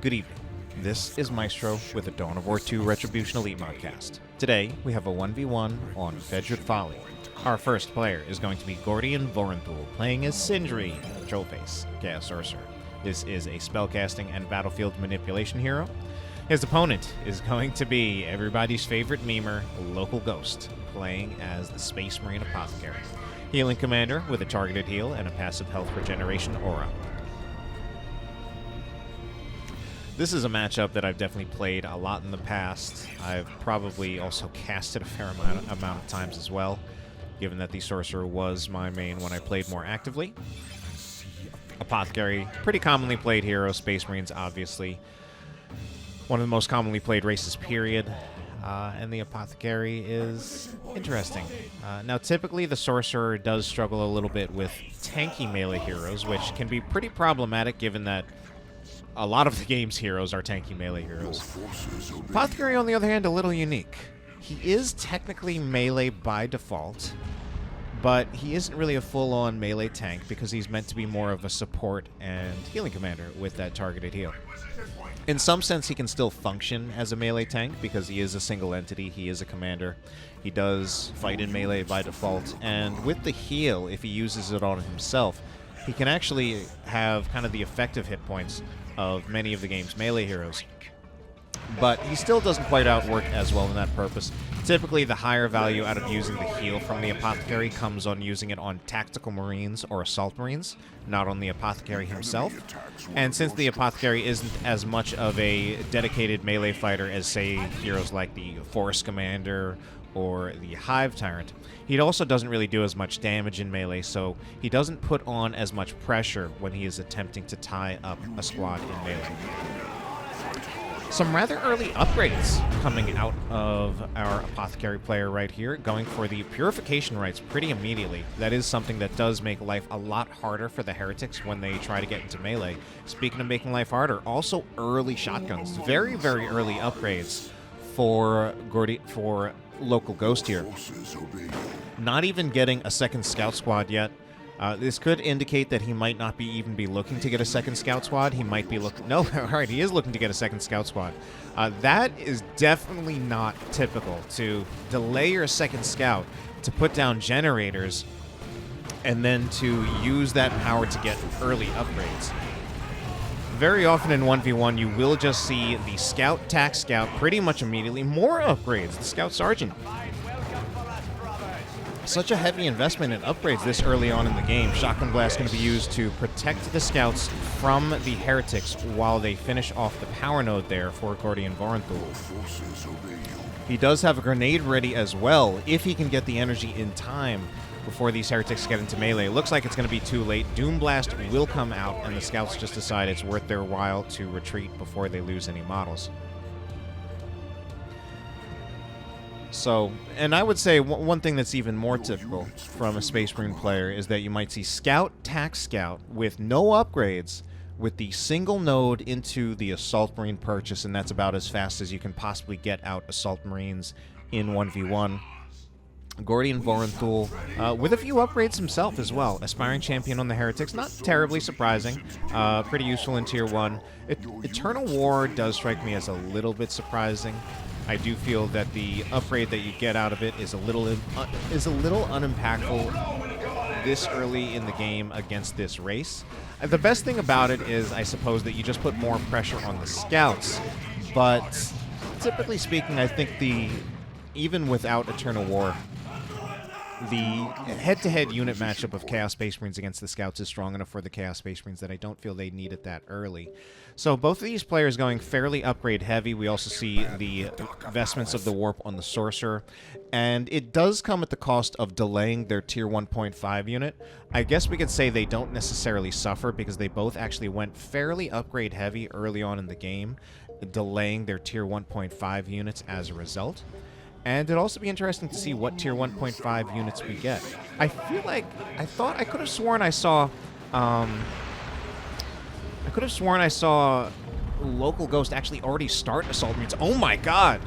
Good evening. This is Maestro with the Dawn of War 2 Retribution Elite Modcast. Today, we have a 1v1 on Fedrid Folly. Our first player is going to be Gordian Vorenthul, playing as Sindri, Trollface, Chaos Sorcerer. This is a spellcasting and battlefield manipulation hero. His opponent is going to be everybody's favorite memer, Local Ghost, playing as the Space Marine Apothecary. Healing commander with a targeted heal and a passive health regeneration aura. This is a matchup that I've definitely played a lot in the past. I've probably also cast it a fair amount of times as well, given that the Sorcerer was my main when I played more actively. Apothecary, pretty commonly played hero. Space Marines, obviously. One of the most commonly played races, period. And the Apothecary is interesting. Now, typically, the Sorcerer does struggle a little bit with tanky melee heroes, which can be pretty problematic given that a lot of the game's heroes are tanky melee heroes. Apothecary, on the other hand, a little unique. He is technically melee by default, but he isn't really a full-on melee tank because he's meant to be more of a support and healing commander with that targeted heal. In some sense, he can still function as a melee tank because he is a single entity, he is a commander. He does fight in melee by default, and with the heal, if he uses it on himself, he can actually have kind of the effective hit points of many of the game's melee heroes. But he still doesn't quite outwork as well in that purpose. Typically, the higher value out of using the heal from the Apothecary comes on using it on Tactical Marines or Assault Marines, not on the Apothecary himself. And since the Apothecary isn't as much of a dedicated melee fighter as, say, heroes like the Forest Commander or the Hive Tyrant, he also doesn't really do as much damage in melee, so he doesn't put on as much pressure when he is attempting to tie up a squad in melee. Some rather early upgrades coming out of our Apothecary player right here, going for the Purification Rites pretty immediately. That is something that does make life a lot harder for the heretics when they try to get into melee. Speaking of making life harder, also early shotguns. Very, very early upgrades for Local Ghost here. Not even getting a second scout squad yet. This could indicate that he might not even be looking to get a second scout squad. He might be looking... No, alright, he is looking to get a second scout squad. That is definitely not typical, to delay your second scout, to put down generators, and then to use that power to get early upgrades. Very often in 1v1, you will just see the Scout, Tac Scout pretty much immediately. More upgrades, the Scout Sergeant. Such a heavy investment in upgrades this early on in the game. Shotgun Blast going to be used to protect the Scouts from the Heretics while they finish off the power node there for Gordian Vorenthul. He does have a grenade ready as well, if he can get the energy in time before these Heretics get into melee. It looks like it's going to be too late. Doom Blast will come out, and the Scouts just decide it's worth their while to retreat before they lose any models. So, and I would say one thing that's even more typical from a Space Marine player is that you might see Scout, Tac Scout with no upgrades with the single node into the Assault Marine purchase, and that's about as fast as you can possibly get out Assault Marines in 1v1. Gordian Vorenthul, with a few upgrades himself as well. Aspiring Champion on the Heretics, not terribly surprising. Pretty useful in Tier 1. Eternal War does strike me as a little bit surprising. I do feel that the upgrade that you get out of it is a little unimpactful this early in the game against this race. The best thing about it is, I suppose, that you just put more pressure on the Scouts, but typically speaking, I think even without Eternal War, the head-to-head unit matchup of Chaos Space Marines against the Scouts is strong enough for the Chaos Space Marines that I don't feel they need it that early. So both of these players going fairly upgrade heavy. We also see the Vestments of the Warp on the Sorcerer, and it does come at the cost of delaying their Tier 1.5 unit. I guess we could say they don't necessarily suffer because they both actually went fairly upgrade heavy early on in the game, delaying their Tier 1.5 units as a result. And it'd also be interesting to see what Tier 1.5 units we get. I feel like... I could have sworn I saw... Local Ghost actually already start Assault Marines. Oh my god!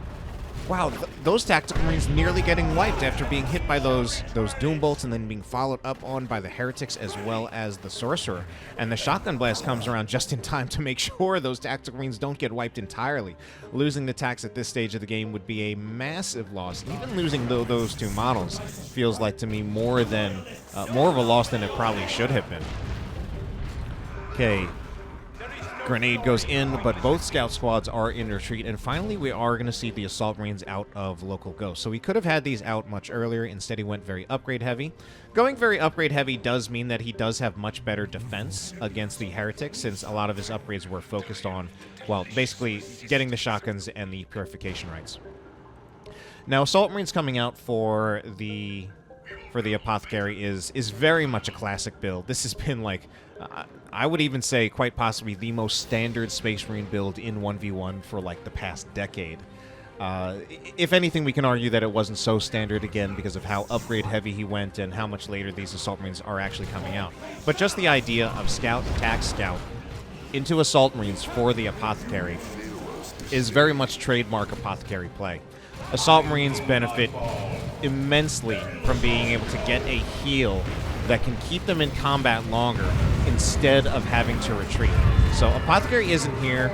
Wow, those tactical marines nearly getting wiped after being hit by those doom bolts and then being followed up on by the heretics as well as the sorcerer. And the shotgun blast comes around just in time to make sure those tactical marines don't get wiped entirely. Losing the tax at this stage of the game would be a massive loss. Even losing those two models feels like to me more of a loss than it probably should have been. Okay. Grenade goes in, but both scout squads are in retreat, and finally we are going to see the assault marines out of local ghost. So we could have had these out much earlier. Instead he went very upgrade heavy. Going very upgrade heavy does mean that he does have much better defense against the heretics, since a lot of his upgrades were focused on, well, basically getting the shotguns and the purification rights. Now assault marines coming out for the Apothecary is very much a classic build. This has been like, I would even say quite possibly the most standard Space Marine build in 1v1 for like the past decade. If anything, we can argue that it wasn't so standard again because of how upgrade heavy he went and how much later these Assault Marines are actually coming out. But just the idea of Scout, Attack, Scout into Assault Marines for the Apothecary is very much trademark Apothecary play. Assault Marines benefit immensely from being able to get a heal that can keep them in combat longer instead of having to retreat. So Apothecary isn't here.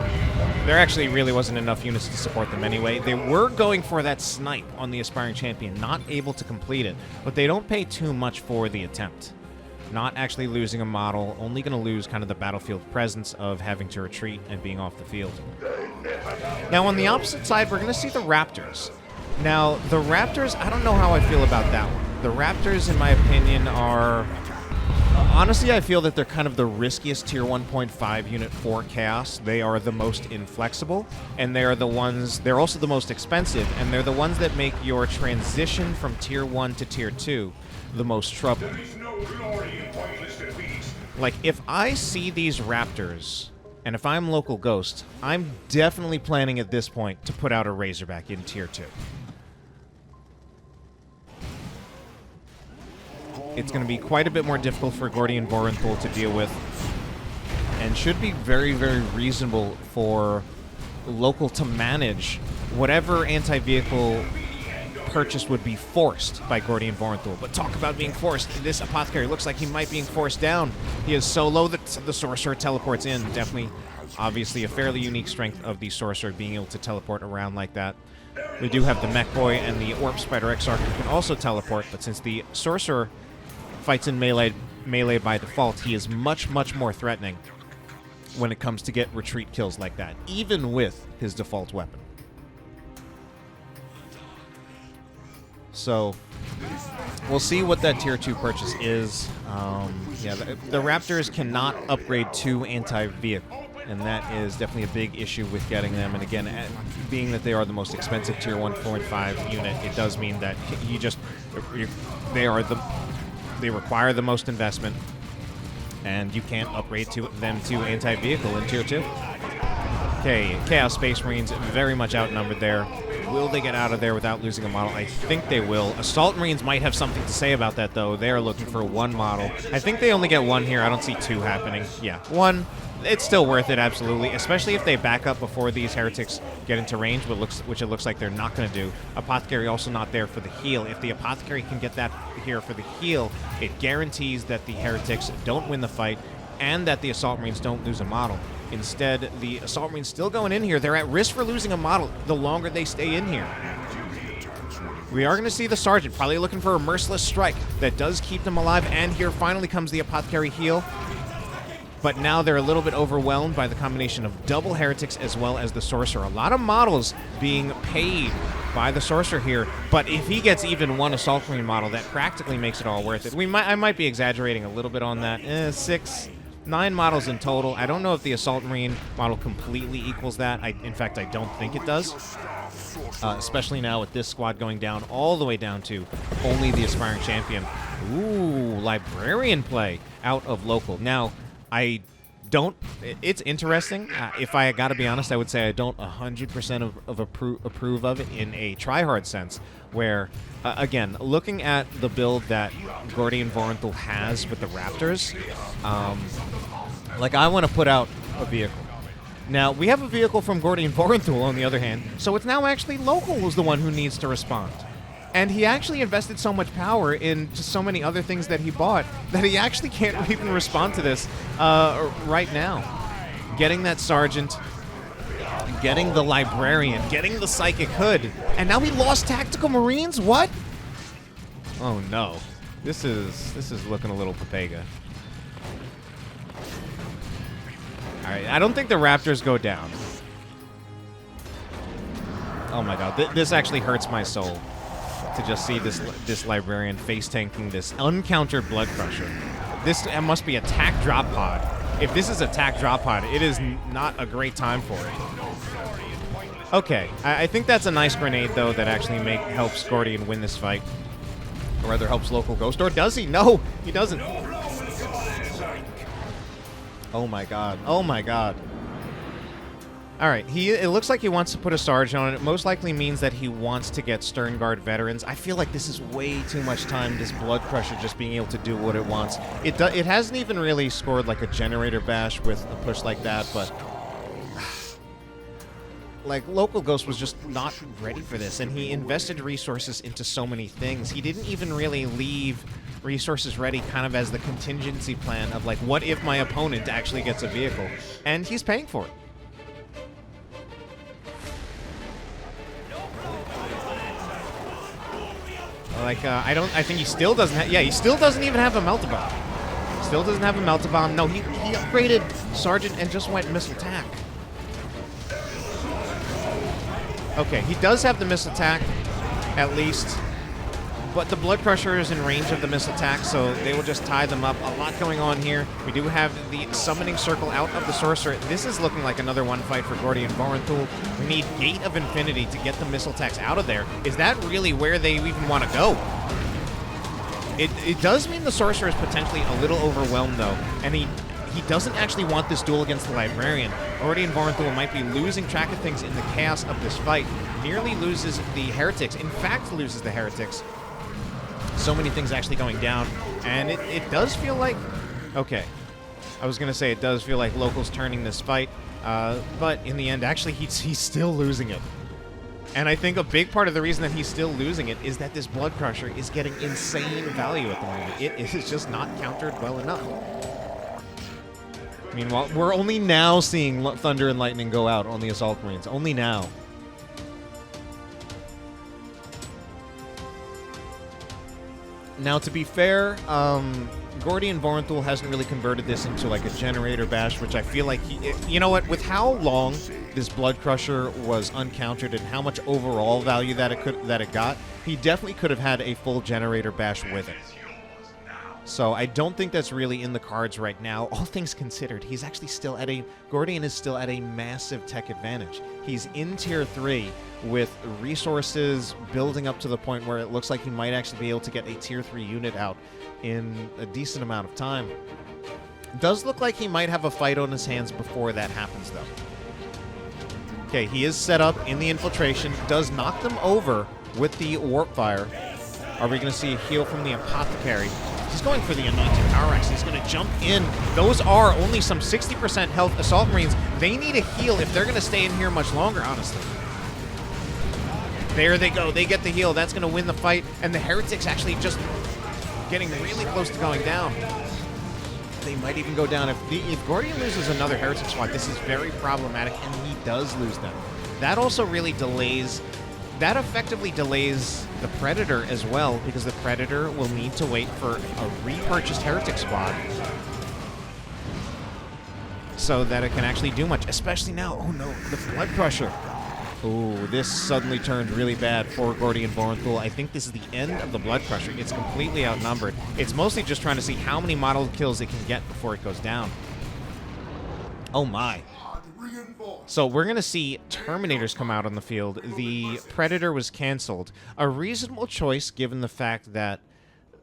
There actually really wasn't enough units to support them anyway. They were going for that snipe on the Aspiring Champion, not able to complete it, but they don't pay too much for the attempt. Not actually losing a model, only going to lose kind of the battlefield presence of having to retreat and being off the field. Now on the opposite side, we're going to see the Raptors. Now, the Raptors, I don't know how I feel about that one. The Raptors, in my opinion, are... honestly, I feel that they're kind of the riskiest Tier 1.5 unit for Chaos. They are the most inflexible, and they are the ones... they're also the most expensive, and they're the ones that make your transition from Tier 1 to Tier 2 the most trouble. Like, if I see these Raptors... and if I'm local Ghost, I'm definitely planning at this point to put out a Razorback in Tier 2. It's going to be quite a bit more difficult for Gordian Vorenthul to deal with, and should be very, very reasonable for local to manage whatever anti-vehicle purchase would be forced by Gordian Vorenthul. But talk about being forced. This Apothecary looks like he might be being forced down. He is so low that the Sorcerer teleports in. Definitely, obviously, a fairly unique strength of the Sorcerer being able to teleport around like that. We do have the Mech Boy and the Orb Spider Exarch who can also teleport, but since the Sorcerer fights in melee by default, he is much, much more threatening when it comes to get retreat kills like that, even with his default weapon. So, we'll see what that Tier 2 purchase is. Yeah, the Raptors cannot upgrade to anti-vehicle, and that is definitely a big issue with getting them. And again, being that they are the most expensive Tier 1.5 unit, it does mean that they require the most investment, and you can't upgrade them to anti-vehicle in Tier 2. Okay, Chaos Space Marines very much outnumbered there. Will they get out of there without losing a model? I think they will. Assault Marines might have something to say about that, though. They are looking for one model. I think they only get one here. I don't see two happening. Yeah, one. It's still worth it, absolutely, especially if they back up before these heretics get into range, which it looks like they're not going to do. Apothecary also not there for the heal. If the Apothecary can get that here for the heal, it guarantees that the heretics don't win the fight and that the Assault Marines don't lose a model. Instead, the Assault Marines still going in here. They're at risk for losing a model the longer they stay in here. We are going to see the Sergeant probably looking for a merciless strike that does keep them alive, and here finally comes the Apothecary heal. But now they're a little bit overwhelmed by the combination of double heretics as well as the Sorcerer. A lot of models being paid by the Sorcerer here, but if he gets even one Assault Marine model, that practically makes it all worth it. I might be exaggerating a little bit on that. 9 models in total. I don't know if the Assault Marine model completely equals that. In fact, I don't think it does. Especially now with this squad going down all the way down to only the Aspiring Champion. Ooh, Librarian play out of local. Now, I don't... It's interesting. If I gotta be honest, I would say I don't 100% approve of it in a tryhard sense, where, again, looking at the build that Gordian Vorenthul has with the Raptors, like, I want to put out a vehicle. Now, we have a vehicle from Gordian Vorenthul, on the other hand, so it's now actually Local who's the one who needs to respond. And he actually invested so much power in just so many other things that he bought that he actually can't even respond to this right now. Getting that Sergeant, getting the Librarian, getting the Psychic Hood, and now he lost Tactical Marines? What? Oh no. This is looking a little papega. Alright, I don't think the Raptors go down. Oh my god, this actually hurts my soul to just see this Librarian face-tanking this uncountered Blood Crusher. This must be attack drop pod. If this is attack drop pod, it is not a great time for it. Okay, I think that's a nice grenade, though, that actually helps Gordian win this fight. Or rather, helps Local Ghost. Or does he? No, he doesn't. Oh my god. Oh my god. Alright, it looks like he wants to put a Sergeant on it. It most likely means that he wants to get Stern Guard veterans. I feel like this is way too much time, this Blood Crusher just being able to do what it wants. It hasn't even really scored like a Generator Bash with a push like that, but... like, Local Ghost was just not ready for this, and he invested resources into so many things. He didn't even really leave resources ready kind of as the contingency plan of, like, what if my opponent actually gets a vehicle? And he's paying for it. Like, I think he still doesn't have, yeah, he still doesn't even have a Melt-A-Bomb. Still doesn't have a Melt-A-Bomb. No, he upgraded Sergeant and just went Missile Attack. Okay, he does have the Missile Attack, at least. But the Blood Crusher is in range of the Missile Attack, so they will just tie them up. A lot going on here. We do have the Summoning Circle out of the Sorcerer. This is looking like another one fight for Gordian Vorenthul. We need Gate of Infinity to get the Missile Attacks out of there. Is that really where they even want to go? It does mean the Sorcerer is potentially a little overwhelmed, though, and he doesn't actually want this duel against the Librarian. Gordian Vorenthul might be losing track of things in the chaos of this fight. Nearly loses the Heretics. In fact, loses the Heretics. So many things actually going down. And it does feel like... Okay. I was going to say it does feel like Local's turning this fight. But in the end, actually, he's still losing it. And I think a big part of the reason that he's still losing it is that this Blood Crusher is getting insane value at the moment. It is just not countered well enough. Meanwhile, we're only now seeing Thunder and Lightning go out on the Assault Marines. Only now. Now, to be fair, Gordian Vorenthul hasn't really converted this into like a Generator Bash, which I feel like you know what? With how long this Blood Crusher was uncountered and how much overall value that it got, he definitely could have had a full Generator Bash with it. So I don't think that's really in the cards right now. All things considered, he's actually still at Gordian is still at a massive tech advantage. He's in Tier 3 with resources building up to the point where it looks like he might actually be able to get a Tier 3 unit out in a decent amount of time. It does look like he might have a fight on his hands before that happens, though. Okay, he is set up in the infiltration, does knock them over with the Warp Fire. Are we going to see a heal from the Apothecary? He's going for the Anointed Power Axe. He's going to jump in. Those are only some 60% health Assault Marines. They need a heal if they're going to stay in here much longer, honestly. There they go. They get the heal. That's going to win the fight. And the Heretics actually just getting really close to going down. They might even go down. If Gordian loses another Heretic squad, this is very problematic, and he does lose them. That also really delays... That effectively delays the Predator as well, because the Predator will need to wait for a repurchased Heretic squad so that it can actually do much, especially now. Oh no, the Blood Crusher. Ooh, this suddenly turned really bad for Gordian Vorenthul. I think this is the end of the Blood Crusher. It's completely outnumbered. It's mostly just trying to see how many model kills it can get before it goes down. Oh my. So we're going to see Terminators come out on the field. The Predator was canceled. A reasonable choice given the fact that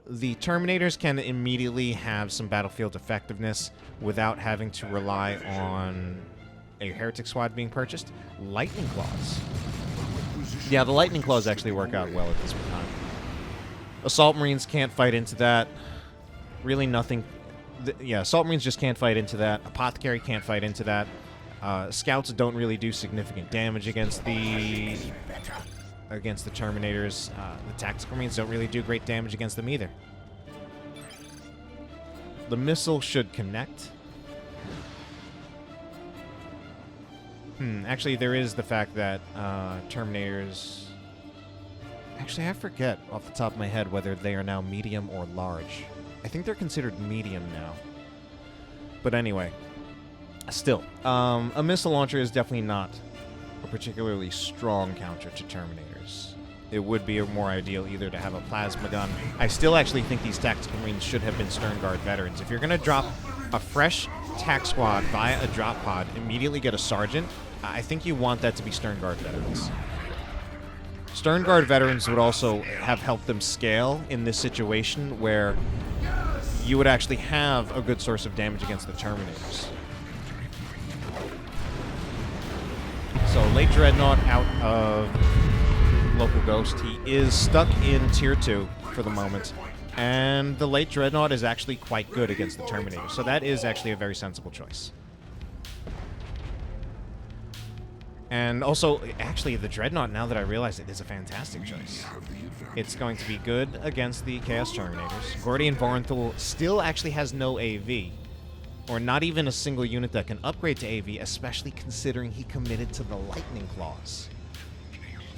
the Terminators can immediately have some battlefield effectiveness without having to rely on a Heretic squad being purchased. Lightning Claws. Yeah, the Lightning Claws actually work out well at this time. Assault Marines can't fight into that. Really nothing. Yeah, Assault Marines just can't fight into that. Apothecary can't fight into that. Scouts don't really do significant damage against the Terminators. The Tactical Marines don't really do great damage against them either. The missile should connect. Actually, there is the fact that Terminators... Actually, I forget off the top of my head whether they are now medium or large. I think they're considered medium now. But anyway, still, a missile launcher is definitely not a particularly strong counter to Terminators. It would be more ideal either to have a plasma gun. I still actually think these Tactical Marines should have been Stern Guard veterans. If you're going to drop a fresh tac squad via a drop pod, immediately get a sergeant, I think you want that to be Stern Guard veterans. Stern Guard veterans would also have helped them scale in this situation where you would actually have a good source of damage against the Terminators. So, late Dreadnought out of Local Ghost. He is stuck in Tier 2 for the moment. And the late Dreadnought is actually quite good against the Terminators. So that is actually a very sensible choice. And also, actually, the Dreadnought, now that I realize it, is a fantastic choice. It's going to be good against the Chaos Terminators. Gordian Vorenthul still actually has no AV, or not even a single unit that can upgrade to AV, especially considering he committed to the Lightning Claws.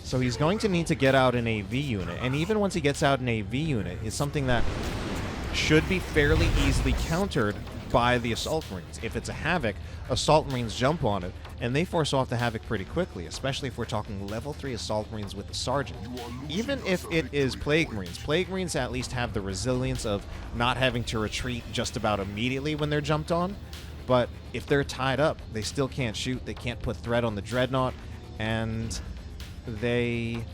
So he's going to need to get out an AV unit, and even once he gets out an AV unit, it's something that should be fairly easily countered by the Assault Marines. If it's a Havoc, Assault Marines jump on it, and they force off the Havoc pretty quickly, especially if we're talking level 3 Assault Marines with the Sergeant. Even if it is Plague Marines at least have the resilience of not having to retreat just about immediately when they're jumped on, but if they're tied up, they still can't shoot, they can't put threat on the Dreadnought, and their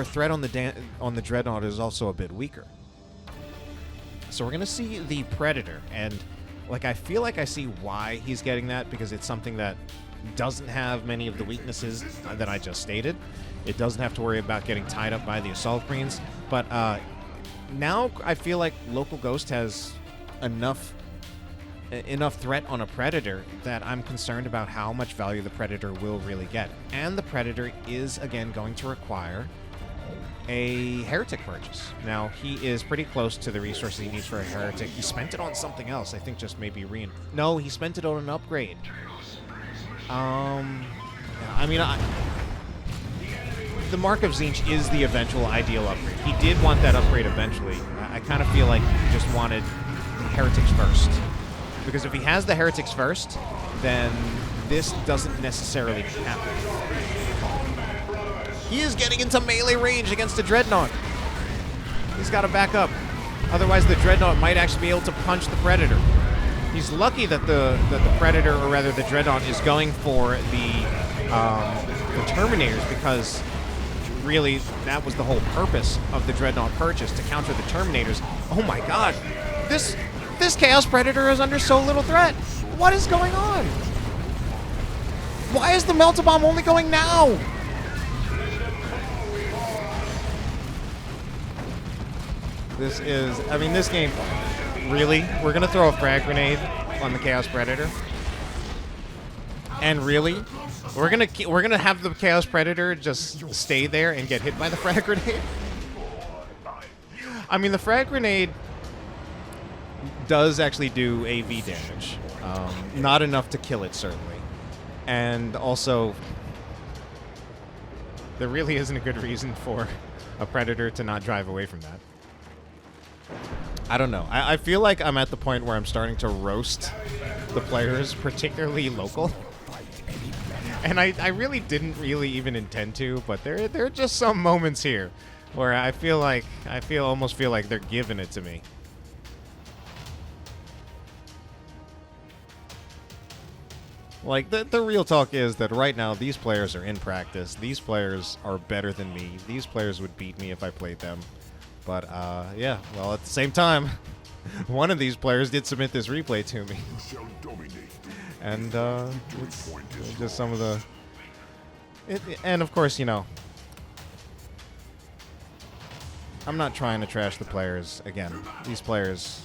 threat on the Dreadnought is also a bit weaker. So we're going to see the Predator, and I feel like I see why he's getting that, because it's something that doesn't have many of the weaknesses that I just stated. It doesn't have to worry about getting tied up by the Assault Marines, but now I feel like Local Ghost has enough threat on a Predator that I'm concerned about how much value the Predator will really get. And the Predator is, again, going to require a Heretic purchase. Now, he is pretty close to the resources he needs for a Heretic. He spent it on something else. I think just maybe No, he spent it on an upgrade. The Mark of Tzeentch is the eventual ideal upgrade. He did want that upgrade eventually. I kind of feel like he just wanted the Heretics first. Because if he has the Heretics first, then this doesn't necessarily happen. He is getting into melee range against the Dreadnought. He's got to back up. Otherwise, the Dreadnought might actually be able to punch the Predator. He's lucky that the Predator, or rather the Dreadnought, is going for the Terminators, because really that was the whole purpose of the Dreadnought purchase, to counter the Terminators. Oh my god. This Chaos Predator is under so little threat. What is going on? Why is the Melt-A-Bomb only going now? This game, really? We're going to throw a frag grenade on the Chaos Predator? And really? We're gonna have the Chaos Predator just stay there and get hit by the frag grenade? I mean, the frag grenade does actually do AV damage. Not enough to kill it, certainly. And also, there really isn't a good reason for a Predator to not drive away from that. I don't know. I feel like I'm at the point where I'm starting to roast the players, particularly local. And I really didn't really even intend to, but there are just some moments here where I almost feel like they're giving it to me. Like, the real talk is that right now these players are in practice. These players are better than me. These players would beat me if I played them. But, yeah, well, at the same time, one of these players did submit this replay to me. And, it's just some of the... and, of course, you know, I'm not trying to trash the players. Again, these players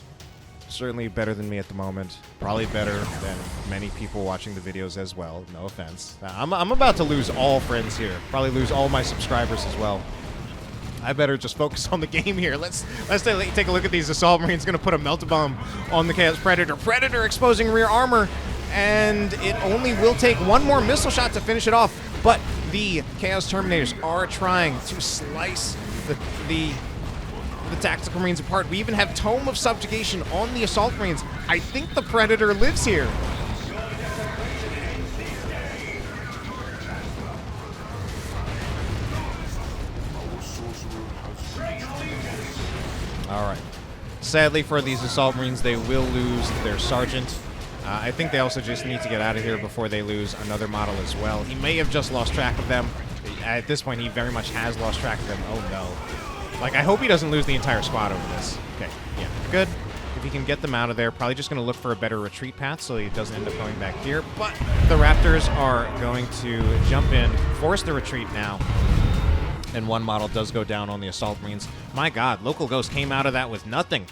Certainly better than me at the moment. Probably better than many people watching the videos as well. No offense. I'm about to lose all friends here. Probably lose all my subscribers as well. I better just focus on the game here. Let's take a look at these Assault Marines. Going to put a Melt-A-Bomb on the Chaos Predator. Predator exposing rear armor. And it only will take one more missile shot to finish it off. But the Chaos Terminators are trying to slice the Tactical Marines apart. We even have Tome of Subjugation on the Assault Marines. I think the Predator lives here. Alright. Sadly for these Assault Marines, they will lose their Sergeant. I think they also just need to get out of here before they lose another model as well. He may have just lost track of them. At this point, he very much has lost track of them. Oh, no. Like, I hope he doesn't lose the entire squad over this. Okay, yeah, good. If he can get them out of there, probably just going to look for a better retreat path so he doesn't end up going back here. But the Raptors are going to jump in, force the retreat now. And one model does go down on the Assault Marines. My God, Local Ghost came out of that with nothing.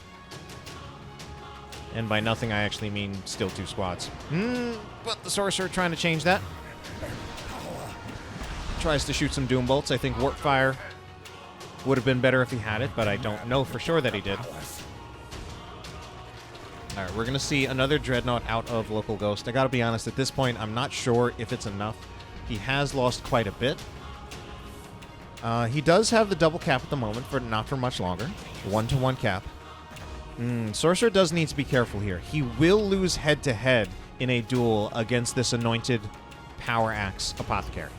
And by nothing, I actually mean still 2 squads. But the Sorcerer trying to change that. Tries to shoot some Doom Bolts. I think Warp Fire would have been better if he had it, but I don't know for sure that he did. Alright, we're going to see another Dreadnought out of Local Ghost. I gotta be honest, at this point, I'm not sure if it's enough. He has lost quite a bit. He does have the double cap at the moment, but not for much longer. 1-to-1 cap. Sorcerer does need to be careful here. He will lose head-to-head in a duel against this Anointed Power Axe Apothecary.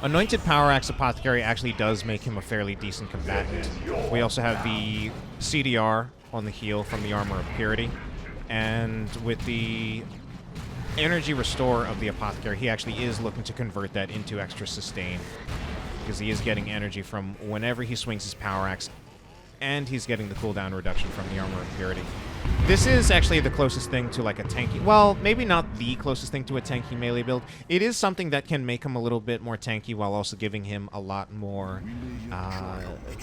Anointed Power Axe Apothecary actually does make him a fairly decent combatant. We also have the CDR on the heel from the Armor of Purity. And with the Energy Restore of the Apothecary, he actually is looking to convert that into extra sustain. Because he is getting energy from whenever he swings his Power Axe. And he's getting the cooldown reduction from the Armor of Purity. This is actually the closest thing to like a tanky... Well, maybe not the closest thing to a tanky melee build. It is something that can make him a little bit more tanky while also giving him a lot more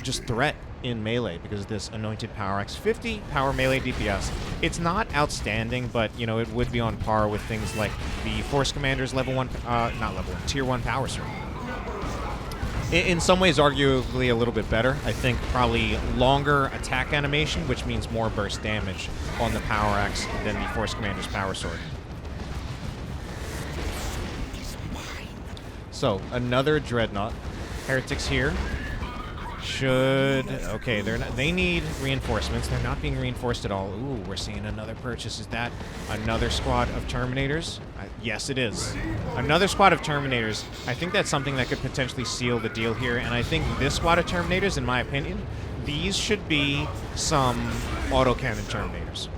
just threat in melee because of this Anointed Power Axe. 50 power melee DPS. It's not outstanding, but, you know, it would be on par with things like the Force Commander's level 1... not level 1, Tier 1 Power Sword. In some ways, arguably a little bit better. I think probably longer attack animation, which means more burst damage on the Power Axe than the Force Commander's Power Sword. So, another Dreadnought. Heretics here should... Okay, they need reinforcements. They're not being reinforced at all. Ooh, we're seeing another purchase. Is that another squad of Terminators? Yes, it is. Another squad of Terminators. I think that's something that could potentially seal the deal here, and I think this squad of Terminators, in my opinion, these should be some autocannon Terminators.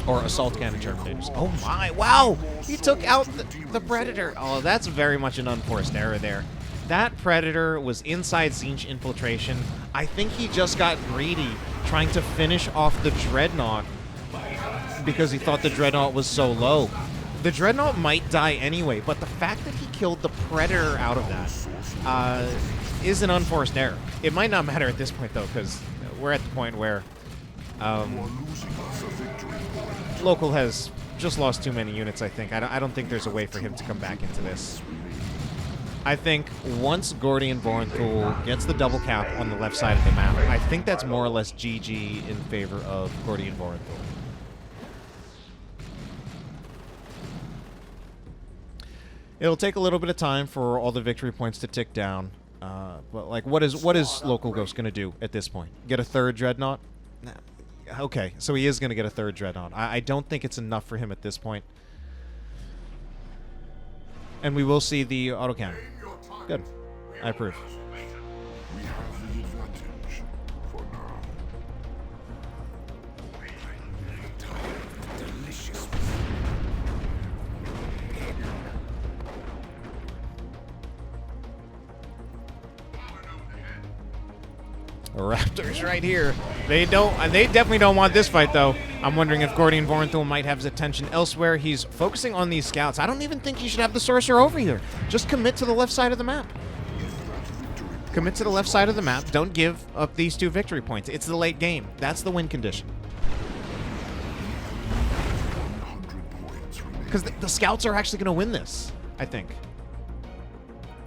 Or assault cannon Terminators. Oh my, wow! He took out the Predator. Oh, that's very much an unforced error there. That Predator was inside Tzeentch infiltration. I think he just got greedy trying to finish off the Dreadnought because he thought the Dreadnought was so low. The Dreadnought might die anyway, but the fact that he killed the Predator out of that is an unforced error. It might not matter at this point, though, because we're at the point where Local has just lost too many units, I think. I don't think there's a way for him to come back into this. I think once Gordian Vorenthul gets the double cap on the left side of the map, I think that's more or less GG in favor of Gordian Vorenthul. It'll take a little bit of time for all the victory points to tick down, but like, what is Local Ghost gonna do at this point? Get a third Dreadnought? Nah. Okay, so he is gonna get a third Dreadnought. I don't think it's enough for him at this point. And we will see the autocannon. Good. I approve. We have the advantage for now. Delicious. Raptors right here. They definitely don't want this fight, though. I'm wondering if Gordian Vorenthul might have his attention elsewhere. He's focusing on these scouts. I don't even think he should have the Sorcerer over here. Just commit to the left side of the map. Commit to the left side of the map. Don't give up these 2 victory points. It's the late game. That's the win condition. 100 points remaining. Because the scouts are actually going to win this, I think.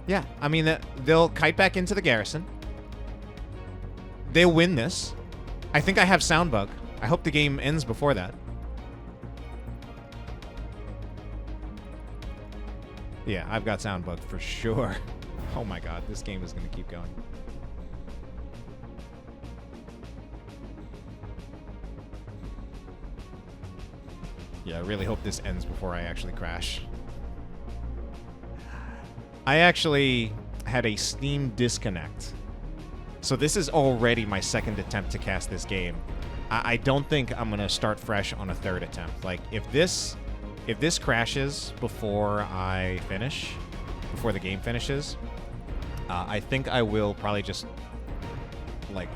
Yeah, I mean, they'll kite back into the garrison. They'll win this. I think I have Soundbug. I hope the game ends before that. Yeah, I've got Soundbug for sure. Oh my god, this game is going to keep going. Yeah, I really hope this ends before I actually crash. I actually had a Steam disconnect. So this is already my 2nd attempt to cast this game. I don't think I'm going to start fresh on a 3rd attempt. Like, if this crashes before I finish, before the game finishes, I think I will probably just, like,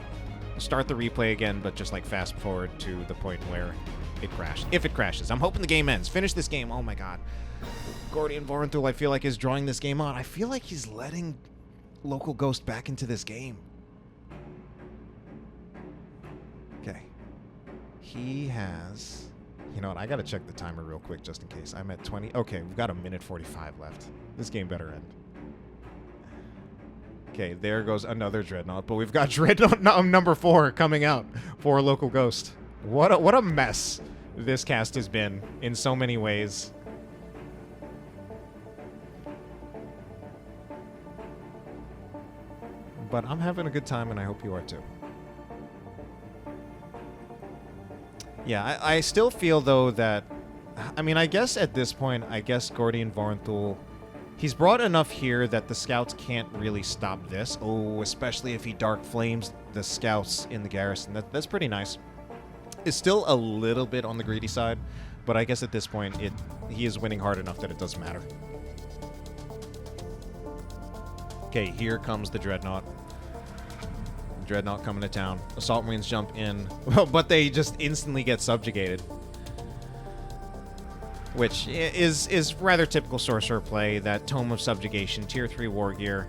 start the replay again, but just, like, fast forward to the point where it crashed. If it crashes. I'm hoping the game ends. Finish this game. Oh, my God. Gordian Vorenthul, I feel like, is drawing this game on. I feel like he's letting Local Ghost back into this game. Okay. He has... You know what? I gotta check the timer real quick just in case. I'm at 20. Okay, we've got a minute 45 left. This game better end. Okay, there goes another Dreadnought. But we've got Dreadnought number 4 coming out for Local Ghost. What a mess this cast has been in so many ways. But I'm having a good time, and I hope you are too. Yeah, I still feel, though, that... I mean, I guess at this point, I guess Gordian Vorenthul... He's brought enough here that the scouts can't really stop this. Oh, especially if he Dark Flames the scouts in the garrison. That's pretty nice. It's still a little bit on the greedy side, but I guess at this point, he is winning hard enough that it doesn't matter. Okay, here comes the Dreadnought. Dreadnought coming to town. Assault Marines jump in, but they just instantly get subjugated. Which is rather typical Sorcerer play. That Tome of Subjugation, Tier 3 war gear,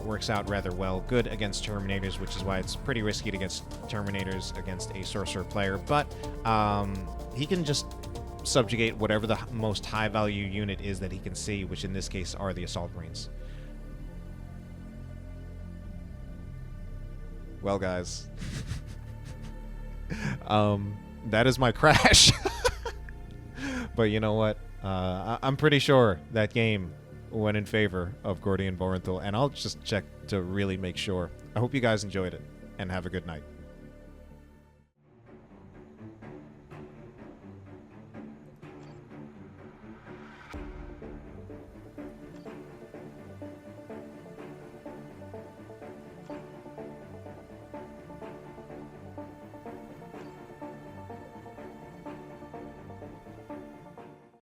works out rather well. Good against Terminators, which is why it's pretty risky against Terminators against a Sorcerer player. But he can just subjugate whatever the most high-value unit is that he can see, which in this case are the Assault Marines. Well, guys, that is my crash. But you know what? I'm pretty sure that game went in favor of Gordian Vorenthul, and I'll just check to really make sure. I hope you guys enjoyed it, and have a good night.